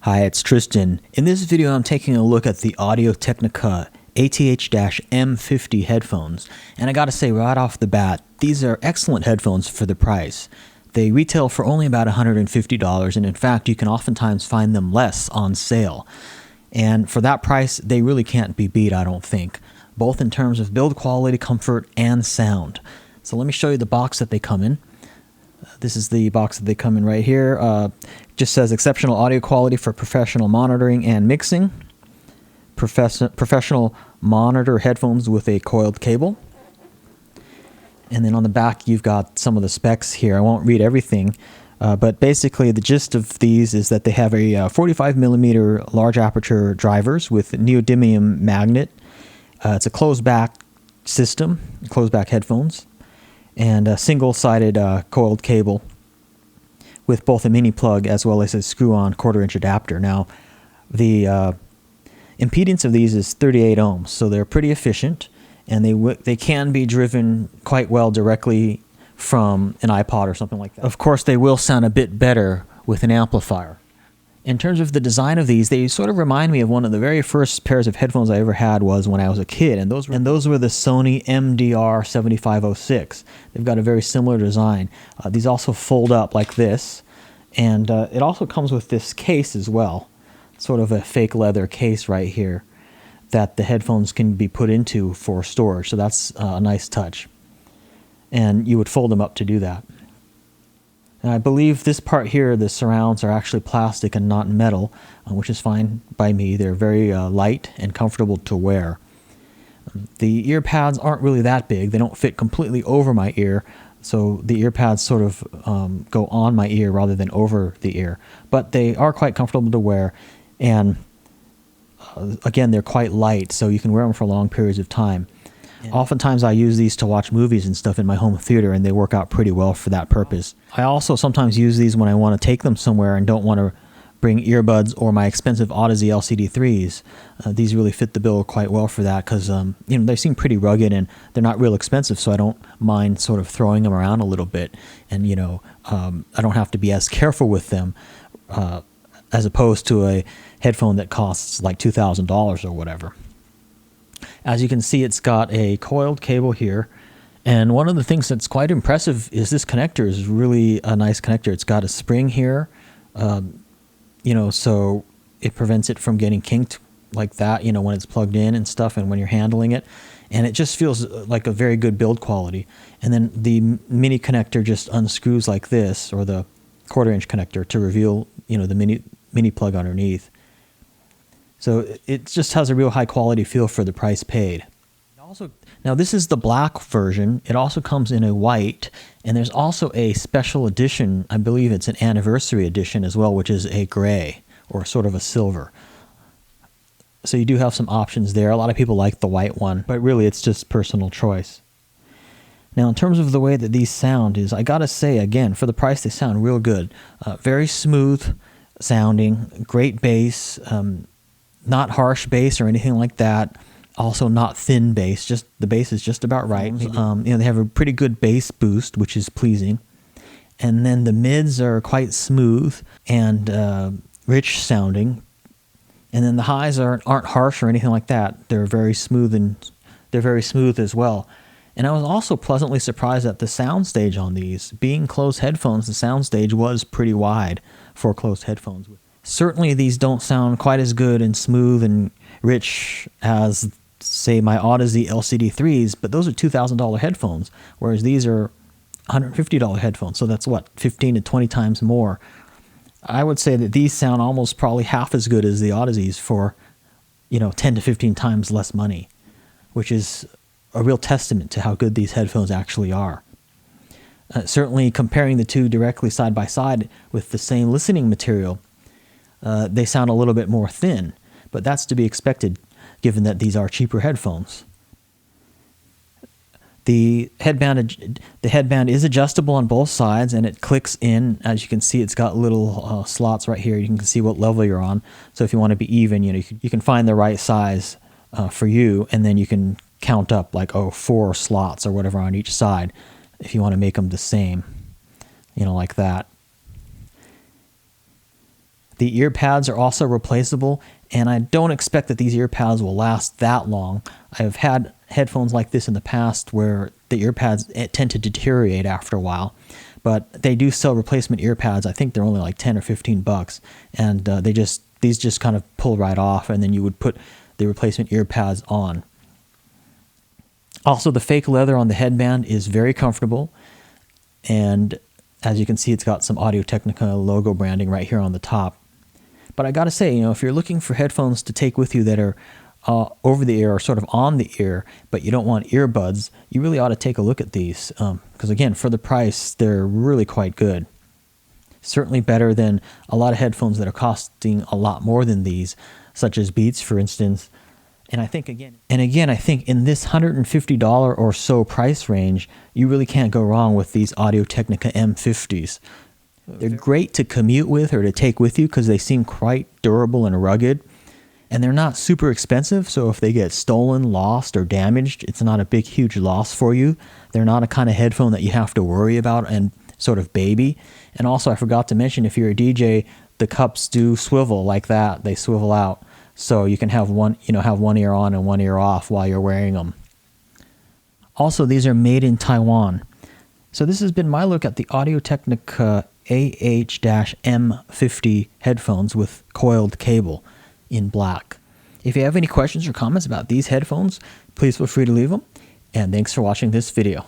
Hi, it's Tristan. In this video, I'm taking a look at the Audio-Technica ATH M50 headphones. And I gotta say right off the bat, these are excellent headphones for the price. They retail for only about $150, and in fact, you can oftentimes find them less on sale. And for that price, they really can't be beat, I don't think, both in terms of build quality, comfort, and sound. So let me show you the box that they come in. This is the box that they come in right here. Just says exceptional audio quality for professional monitoring and mixing. Professional monitor headphones with a coiled cable. And then on the back, you've got some of the specs here. I won't read everything, but basically the gist of these is that they have a 45 millimeter large aperture drivers with neodymium magnet. It's a closed back system, closed back headphones, and a single-sided coiled cable with both a mini plug as well as a screw-on quarter-inch adapter. Now, the impedance of these is 38 ohms, so they're pretty efficient, and they can be driven quite well directly from an iPod or something like that. Of course, they will sound a bit better with an amplifier. In terms of the design of these, they sort of remind me of one of the very first pairs of headphones I ever had was when I was a kid, and those were the Sony MDR7506. They've got a very similar design. These also fold up like this, and it also comes with this case as well, sort of a fake leather case right here that the headphones can be put into for storage, so that's a nice touch. And you would fold them up to do that. And I believe this part here, the surrounds, are actually plastic and not metal, which is fine by me. They're very light and comfortable to wear. The ear pads aren't really that big. They don't fit completely over my ear, so the ear pads sort of go on my ear rather than over the ear. But they are quite comfortable to wear, and again, they're quite light, so you can wear them for long periods of time. Oftentimes I use these to watch movies and stuff in my home theater, and they work out pretty well for that purpose. I also sometimes use these when I want to take them somewhere and don't want to bring earbuds or my expensive Odyssey LCD3s. These really fit the bill quite well for that because they seem pretty rugged and they're not real expensive, so I don't mind sort of throwing them around a little bit, and I don't have to be as careful with them as opposed to a headphone that costs like $2,000 or whatever. As you can see, it's got a coiled cable here, and one of the things that's quite impressive is this connector is really a nice connector. It's got a spring here, so it prevents it from getting kinked like that, when it's plugged in and stuff and when you're handling it, and it just feels like a very good build quality. And then the mini connector just unscrews like this, or the quarter-inch connector, to reveal, the mini plug underneath. So it just has a real high quality feel for the price paid. Now this is the black version. It also comes in a white, and there's also a special edition. I believe it's an anniversary edition as well, which is a gray or sort of a silver. So you do have some options there. A lot of people like the white one, but really it's just personal choice. Now in terms of the way that these sound I gotta say again, for the price they sound real good. Very smooth sounding, great bass, not harsh bass or anything like that. Also not thin bass, just the bass is just about right. They have a pretty good bass boost, which is pleasing. And then the mids are quite smooth and rich sounding. And then the highs aren't harsh or anything like that. They're very smooth, and they're very smooth as well. And I was also pleasantly surprised at the soundstage on these. Being closed headphones, the soundstage was pretty wide for closed headphones. Certainly these don't sound quite as good and smooth and rich as, say, my Odyssey LCD3s, but those are $2,000 headphones, whereas these are $150 headphones, so that's what, 15 to 20 times more. I would say that these sound almost probably half as good as the Odysseys for, 10 to 15 times less money, which is a real testament to how good these headphones actually are. Certainly comparing the two directly side by side with the same listening material, they sound a little bit more thin, but that's to be expected given that these are cheaper headphones. The headband is adjustable on both sides, and it clicks in. As you can see, it's got little slots right here. You can see what level you're on. So if you want to be even, you can find the right size for you, and then you can count up like 4 slots or whatever on each side if you want to make them the same, like that. The ear pads are also replaceable, and I don't expect that these ear pads will last that long. I've had headphones like this in the past where the ear pads tend to deteriorate after a while, but they do sell replacement ear pads. I think they're only like 10 or 15 bucks, and these just kind of pull right off, and then you would put the replacement ear pads on. Also, the fake leather on the headband is very comfortable, and as you can see, it's got some Audio-Technica logo branding right here on the top. But I gotta say, you know, if you're looking for headphones to take with you that are over the ear or sort of on the ear, but you don't want earbuds, you really ought to take a look at these. Because again, for the price, they're really quite good. Certainly better than a lot of headphones that are costing a lot more than these, such as Beats, for instance. And I think again, I think in this $150 or so price range, you really can't go wrong with these Audio-Technica M50s. They're great to commute with or to take with you because they seem quite durable and rugged. And they're not super expensive, so if they get stolen, lost, or damaged, it's not a big, huge loss for you. They're not a kind of headphone that you have to worry about and sort of baby. And also, I forgot to mention, if you're a DJ, the cups do swivel like that. They swivel out. So you can have one ear on and one ear off while you're wearing them. Also, these are made in Taiwan. So this has been my look at the Audio-Technica ATH M50 headphones with coiled cable in black. If you have any questions or comments about these headphones, please feel free to leave them. And thanks for watching this video.